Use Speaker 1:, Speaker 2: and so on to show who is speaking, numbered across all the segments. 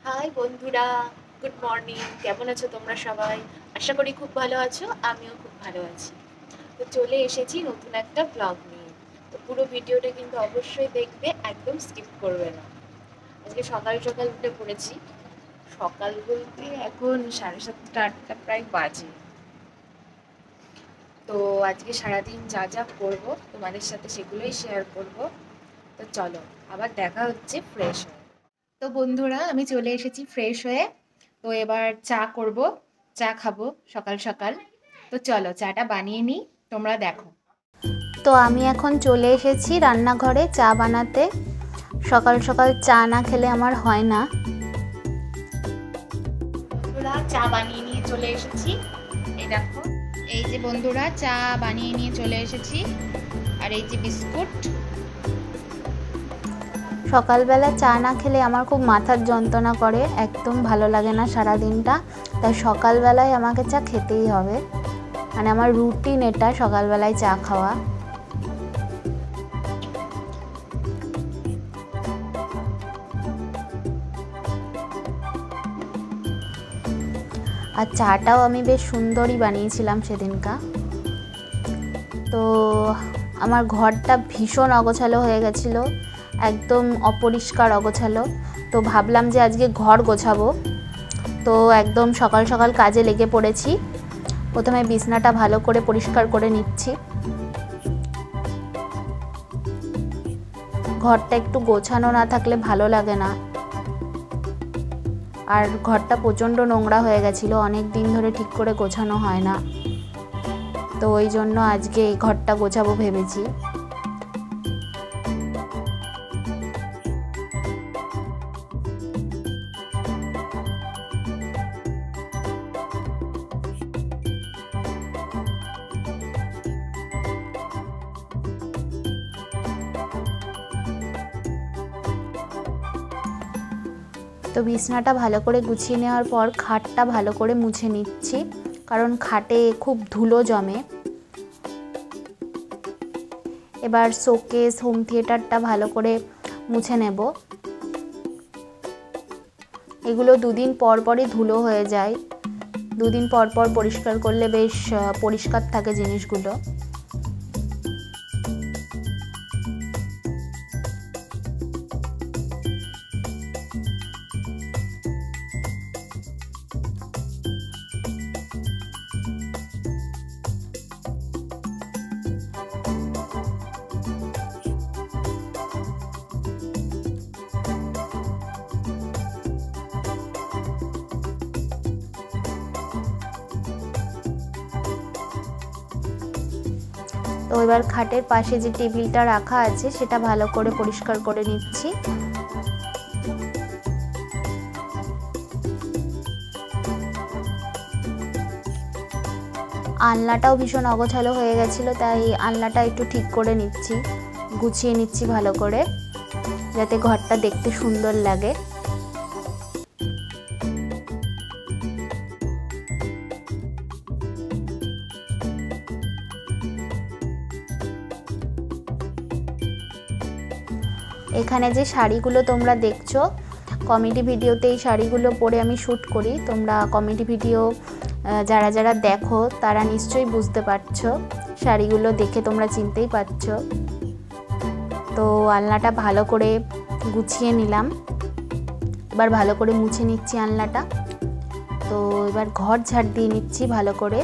Speaker 1: High বন্ধুরা, good morning. কেমন আছো তোমরা সবাই? আশা করি খুব ভালো আছো, আমিও খুব ভালো আছি। তো চলে এসেছি নতুন একটা ব্লগ নিয়ে। তো পুরো ভিডিওটা কিন্তু অবশ্যই দেখবে, একদম স্কিপ করবে না। আজকে সকাল সকাল উঠে পড়েছি। সকাল বলতে এখন 7:30-8টা প্রায় বাজে। তো আজকে সারাদিন যা যা করবো তোমাদের সাথে সেগুলোই শেয়ার করব। তো চলো, আবার দেখা হচ্ছে ফ্রেশ হয়ে। তো বন্ধুরা, আমি চলে এসেছি ফ্রেশ হয়ে। তো এবার চা করব, চা খাবো সকাল সকাল। তো চলো চাটা বানিয়ে নিই, তোমরা দেখো।
Speaker 2: তো আমি এখন চলে এসেছি রান্নাঘরে চা বানাতে। সকাল সকাল চা না খেলে আমার হয় না।
Speaker 1: বন্ধুরা, চা বানিয়ে নিয়ে চলে এসেছি। এই দেখো, এই যে বন্ধুরা, চা বানিয়ে নিয়ে চলে এসেছি। আর এই যে বিস্কুট।
Speaker 2: সকালবেলা চা না খেলে আমার খুব মাথার যন্ত্রণা করে, একদম ভালো লাগে না সারা দিনটা। তাই সকালবেলায় আমাকে চা খেতেই হবে, মানে আমার রুটিন এটা, সকালবেলায় চা খাওয়া। আর চাটাও আমি বেশ সুন্দরই বানিয়েছিলাম সেদিনকা। তো আমার ঘরটা ভীষণ অগোছালো হয়ে গেছিলো, একদম অপরিষ্কার অগোছালো। তো ভাবলাম যে আজকে ঘর গোছাবো। তো একদম সকাল সকাল কাজে লেগে পড়েছি। প্রথমে বিছনাটা ভালো করে পরিষ্কার করে নিচ্ছি। ঘরটা একটু গোছানো না থাকলে ভালো লাগে না। আর ঘরটা প্রচণ্ড নোংরা হয়ে গেছিলো, অনেক দিন ধরে ঠিক করে গোছানো হয় না। তো ওই জন্য আজকে এই ঘরটা গোছাবো ভেবেছি। তো বিছনাটা ভালো করে গুছিয়ে নেওয়ার পর খাটটা ভালো করে মুছে নিচ্ছি, কারণ খাটে খুব ধুলো জমে। এবার শোকেস, হোম থিয়েটারটা ভালো করে মুছে নেব। এগুলো দুদিন পর পরই ধুলো হয়ে যায়, দুদিন পর পর পরিষ্কার করলে বেশ পরিষ্কার থাকে জিনিসগুলো। তো এবার খাটের পাশে যে টেবিলটা রাখা আছে সেটা ভালো করে পরিষ্কার করে নিচ্ছি। আলনাটাও ভীষণ অগোছালো হয়ে গেছিলো, তাই আলনাটা একটু ঠিক করে নিচ্ছি, গুছিয়ে নিচ্ছি ভালো করে, যাতে ঘরটা দেখতে সুন্দর লাগে। এখানে যে শাড়িগুলো তোমরা দেখছো, কমেডি ভিডিওতে এই শাড়িগুলো পরে আমি শ্যুট করি। তোমরা কমেডি ভিডিও যারা যারা দেখো তারা নিশ্চয়ই বুঝতে পারছো, শাড়িগুলো দেখে তোমরা চিনতেই পারছো। তো আলনাটা ভালো করে গুছিয়ে নিলাম, এবার ভালো করে মুছে নিচ্ছি আলনাটা। তো এবার ঘর ঝাড় দিয়ে নিচ্ছি ভালো করে।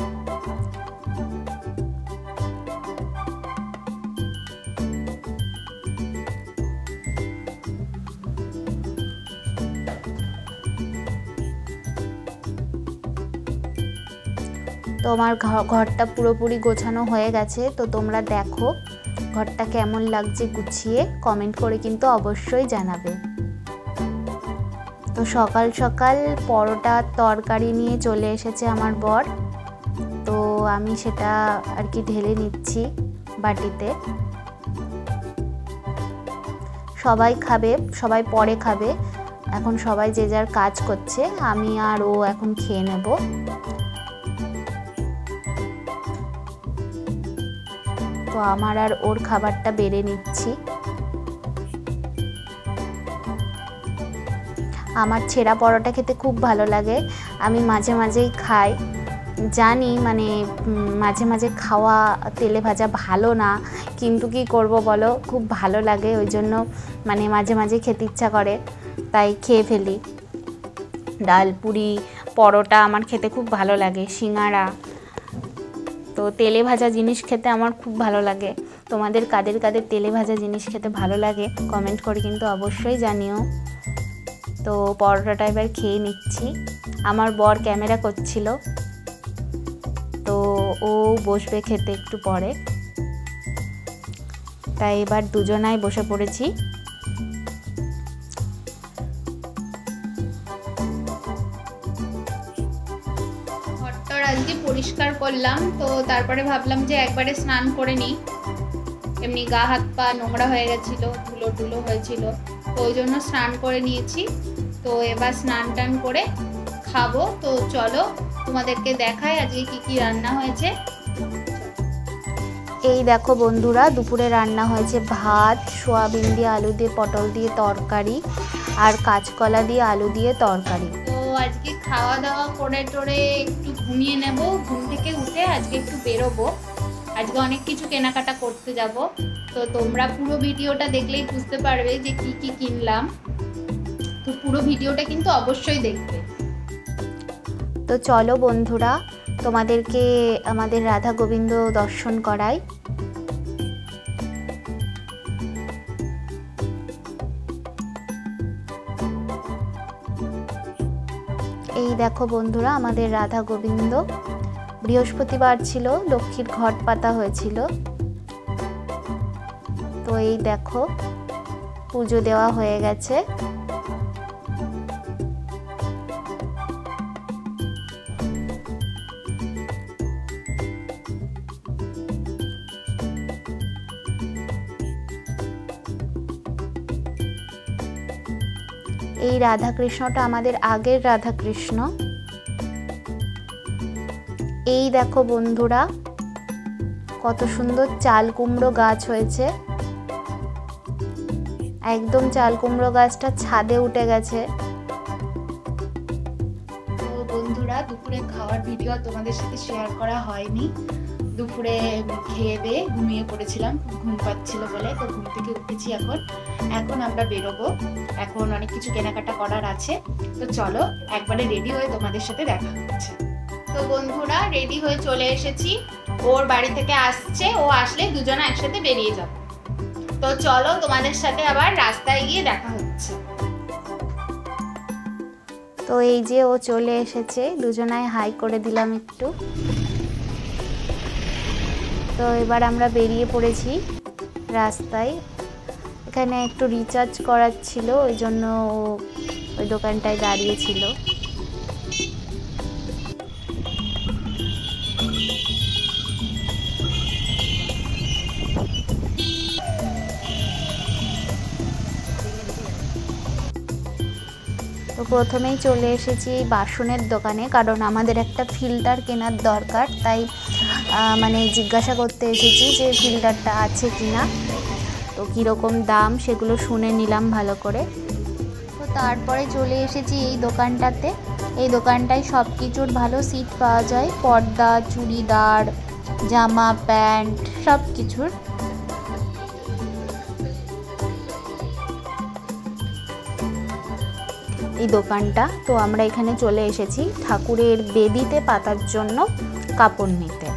Speaker 2: তো আমার ঘরটা পুরোপুরি গোছানো হয়ে গেছে। তো তোমরা দেখো ঘরটা কেমন লাগছে গুছিয়ে, কমেন্ট করে কিন্তু অবশ্যই জানাবে। তো সকাল সকাল পরোটা তরকারি নিয়ে চলে এসেছে আমার বর। তো আমি সেটা আর কি ঢেলে নিচ্ছি বাটিতে। সবাই খাবে, সবাই পরে খাবে, এখন সবাই যে যার কাজ করছে, আমি আর ও এখন খেয়ে নেব। তো আমার আর ওর খাবারটা বেড়ে নিচ্ছি। আমার ছেঁড়া পরোটা খেতে খুব ভালো লাগে, আমি মাঝে মাঝেই খাই। জানি মানে মাঝে মাঝে খাওয়া তেলে ভাজা ভালো না, কিন্তু কি করব বলো, খুব ভালো লাগে, ওই জন্য মানে মাঝে মাঝে খেতে ইচ্ছা করে, তাই খেয়ে ফেলি। ডাল পুরি পরোটা আমার খেতে খুব ভালো লাগে, সিঙ্গাড়া। তো তেলে ভাজা জিনিস খেতে আমার খুব ভালো লাগে। তোমাদের কাদের কাদের তেলে ভাজা জিনিস খেতে ভালো লাগে কমেন্ট করে কিন্তু অবশ্যই জানিও। তো পরোটাটা এবার খেয়ে নিচ্ছি। আমার বর ক্যামেরা করছিল, তো ও বসবে খেতে একটু পরে, তাই এবার দুজনাই বসে পড়েছি। ঘরটা আজকে পরিষ্কার করলাম, তো তারপরে ভাবলাম যে একবারে স্নান করে নিই, এমনি গা হাত পা নোংরা হয়ে গেছিলো, ধুলো টুলো হয়েছিল, তো ওই জন্য স্নান করে নিয়েছি। তো এবার স্নান টান করে খাবো। তো চলো তোমাদেরকে দেখাই আজকে কি কি রান্না হয়েছে। এই দেখো বন্ধুরা, দুপুরে রান্না হয়েছে ভাত, সোয়াবিন দিয়ে আলু দিয়ে পটল দিয়ে তরকারি, আর কাঁচকলা দিয়ে আলু দিয়ে তরকারি। তো আজকে খাওয়া দাওয়া করে টোরে একটু ঘুমিয়ে নেব, ঘুম থেকে উঠে আজকে একটু বেরোবো, আজকে অনেক কিছু কেনাকাটা করতে যাব। তো তোমরা পুরো ভিডিওটা দেখলেই বুঝতে পারবে যে কি কি কিনলাম, তো পুরো ভিডিওটা কিন্তু অবশ্যই দেখবে। তো চলো বন্ধুরা, তোমাদেরকে আমাদের রাধা গোবিন্দ দর্শন করাই। এই দেখো বন্ধুরা, আমাদের রাধা গোবিন্দ, বৃহস্পতিবার ছিল, লক্ষ্মীর ঘট পাতা হয়েছিল। তো এই দেখো পুজো দেওয়া হয়ে গেছে। এই রাধাকৃষ্ণটা আমাদের আগের রাধাকৃষ্ণ। এই দেখো বন্ধুরা, কত সুন্দর চাল কুমড়ো গাছ হয়েছে, একদম চাল কুমড়ো গাছটা ছাদে উঠে গেছে। তো বন্ধুরা, দুপুরে খাওয়ার ভিডিও তোমাদের সাথে শেয়ার করা হয়নি। দুপুরে খেয়ে দিয়ে ঘুমিয়ে পড়েছিলাম, ঘুম পাচ্ছিল বলে, তো ঘুম থেকে উঠেছি এখন আমরা বেরোবো, এখন অনেক কিছু কেনাকাটা করার আছে। তো চলো একবারে রেডি হয়ে তোমাদের সাথে দেখা হচ্ছে। তো বন্ধুরা, রেডি হয়ে চলে এসেছি, ওর বাড়ি থেকে আসছে, ও আসলে দুজনে একসাথে বেরিয়ে যাব। তো চলো তোমাদের সাথে আবার রাস্তায় গিয়ে দেখা হচ্ছে। তো এই যে ও চলে এসেছে, দুজনায় হাই করে দিলাম একটু। তো এবার আমরা বেরিয়ে পড়েছি রাস্তায়। এখানে একটু রিচার্জ করার ছিল, ওই জন্য ওই দোকানটায় দাঁড়িয়েছিল। তো প্রথমেই চলে এসেছি এই বাসনের দোকানে, কারণ আমাদের একটা ফিল্টার কেনার দরকার, তাই মানে জিজ্ঞাসা করতে এসেছি যে ফিল্টারটা আছে কিনা, তো কীরকম দাম সেগুলো শুনে নিলাম ভালো করে। তো তারপরে চলে এসেছি এই দোকানটাতে। এই দোকানটায় সব কিছুর ভালো সিট পাওয়া যায়, পর্দা, চুড়িদার, জামা, প্যান্ট, সব কিছুর। এই দোকানটা, তো আমরা এখানে চলে এসেছি ঠাকুরের বেদিতে পাতার জন্য কাপড় নিতে।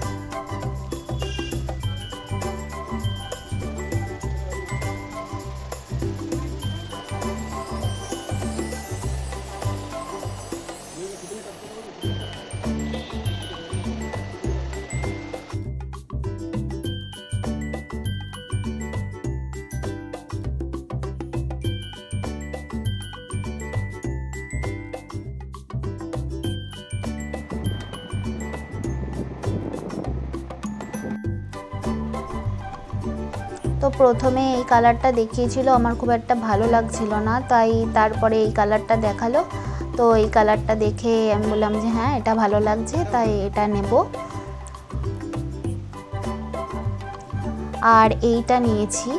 Speaker 2: তো প্রথমে এই কালারটা দেখিয়েছিল, আমার খুব একটা ভালো লাগছিল না, তাই তারপরে এই কালারটা দেখালো। তো এই কালারটা দেখে আমি বললাম যে হ্যাঁ এটা ভালো লাগছে, তাই এটা নেব। আর এইটা নিয়েছি,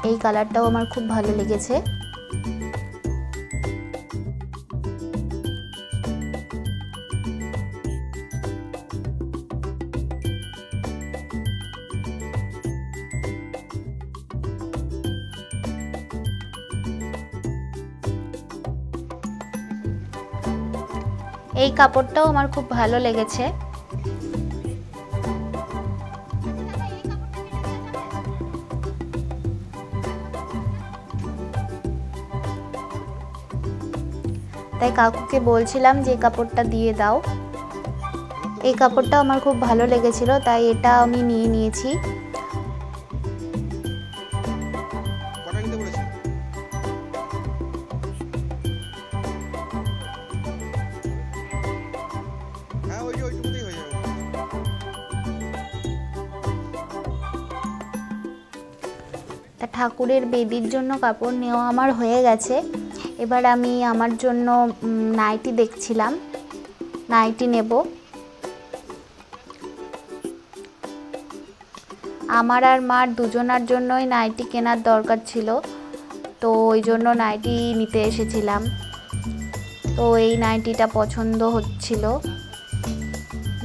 Speaker 2: এই কালারটাও আমার খুব ভালো লেগেছে। এই কাপড়টাও আমার খুব ভালো লেগেছে। তাই কাকুকে বলছিলাম যে এই কাপড়টা দিয়ে দাও। এই কাপড়টা আমার খুব ভালো লেগেছিল, তাই এটা আমি নিয়ে নিয়েছি। তা ঠাকুরের বেদির জন্য কাপড় নেওয়া আমার হয়ে গেছে। এবার আমি আমার জন্য নাইটি দেখছিলাম, নাইটি নেব। আমার আর মার দুজনার জন্যই নাইটি কেনার দরকার ছিল, তো ওই জন্য নাইটি নিতে এসেছিলাম। তো এই নাইটিটা পছন্দ হচ্ছিল,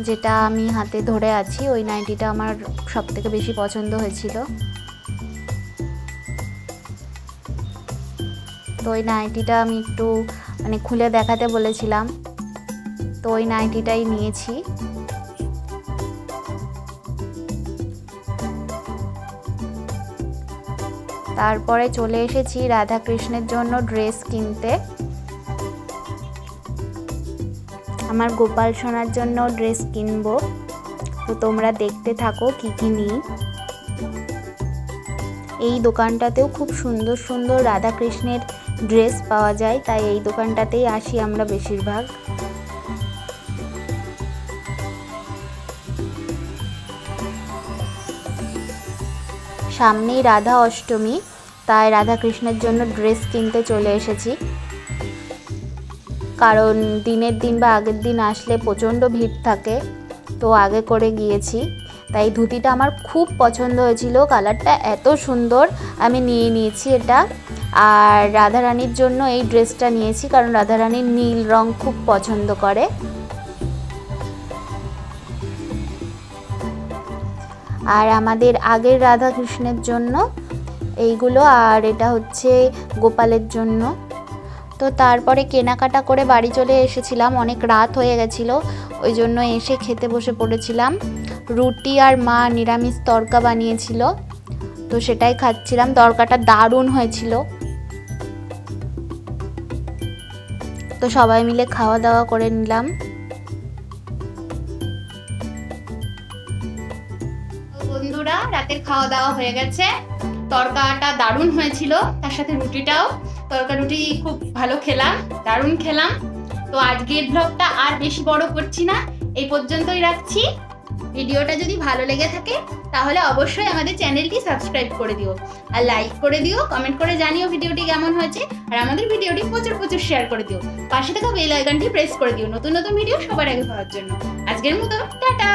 Speaker 2: যেটা আমি হাতে ধরে আছি ওই নাইটিটা আমার সবথেকে বেশি পছন্দ হয়েছিল। তো ওই নাইটিটা আমি একটু মানে খুলে দেখাতে বলেছিলাম, তো ওই নাইটিটাই নিয়েছি। তারপরে চলে এসেছি রাধা কৃষ্ণের জন্য ড্রেস কিনতে। আমার গোপাল সোনার জন্য ড্রেস কিনবো, তো তোমরা দেখতে থাকো কি কি নিই। এই দোকানটাতেও খুব সুন্দর সুন্দর রাধা কৃষ্ণের ড্রেস পাওয়া যায়, তাই এই দোকানটাতেই আসি আমরা বেশিরভাগ। সামনেই রাধা অষ্টমী, তাই রাধা কৃষ্ণের জন্য ড্রেস কিনতে চলে এসেছি। কারণ দিনের দিন বা আগের দিন আসলে প্রচণ্ড ভিড় থাকে, তো আগে করে গিয়েছি। তাই ধুতিটা আমার খুব পছন্দ হয়েছিল, কালারটা এত সুন্দর, আমি নিয়ে নিয়েছি এটা। আর রাধারানীর জন্য এই ড্রেসটা নিয়েছি, কারণ রাধারানীর নীল রং খুব পছন্দ করে। আর আমাদের আগের রাধা কৃষ্ণের জন্য এইগুলো, আর এটা হচ্ছে গোপালের জন্য। তো তারপরে কেনাকাটা করে বাড়ি চলে এসেছিলাম, অনেক রাত হয়ে গেছিলো, ওই জন্য এসে খেতে বসে পড়েছিলাম। রুটি আর মা নিরামিষ তড়কা বানিয়েছিল, তো সেটাই খাচ্ছিলাম। তড়কাটা দারুণ হয়েছিল। তো সবাই মিলে খাওয়া দাওয়া করে নিলাম।
Speaker 3: বন্ধুরা, রাতের খাওয়া দাওয়া হয়ে গেছে। তরকাটা দারুণ হয়েছিল, তার সাথে রুটিটাও, তরকা রুটি খুব ভালো খেলাম, দারুণ খেলাম। তো আজকের ব্লগটা আর বেশি বড় করছি না, এই পর্যন্তই রাখছি। ভিডিওটা যদি ভালো লেগে থাকে তাহলে অবশ্যই আমাদের চ্যানেলটি সাবস্ক্রাইব করে দিও, আর লাইক করে দিও, কমেন্ট করে জানিও ভিডিওটি কেমন হয়েছে, আর আমাদের ভিডিওটি প্রচুর প্রচুর শেয়ার করে দিও। পাশে থাকা বেল আইকনটি প্রেস করে দিও নতুন নতুন ভিডিও সবার আগে পাওয়ার জন্য। আজকের মতো টাটা।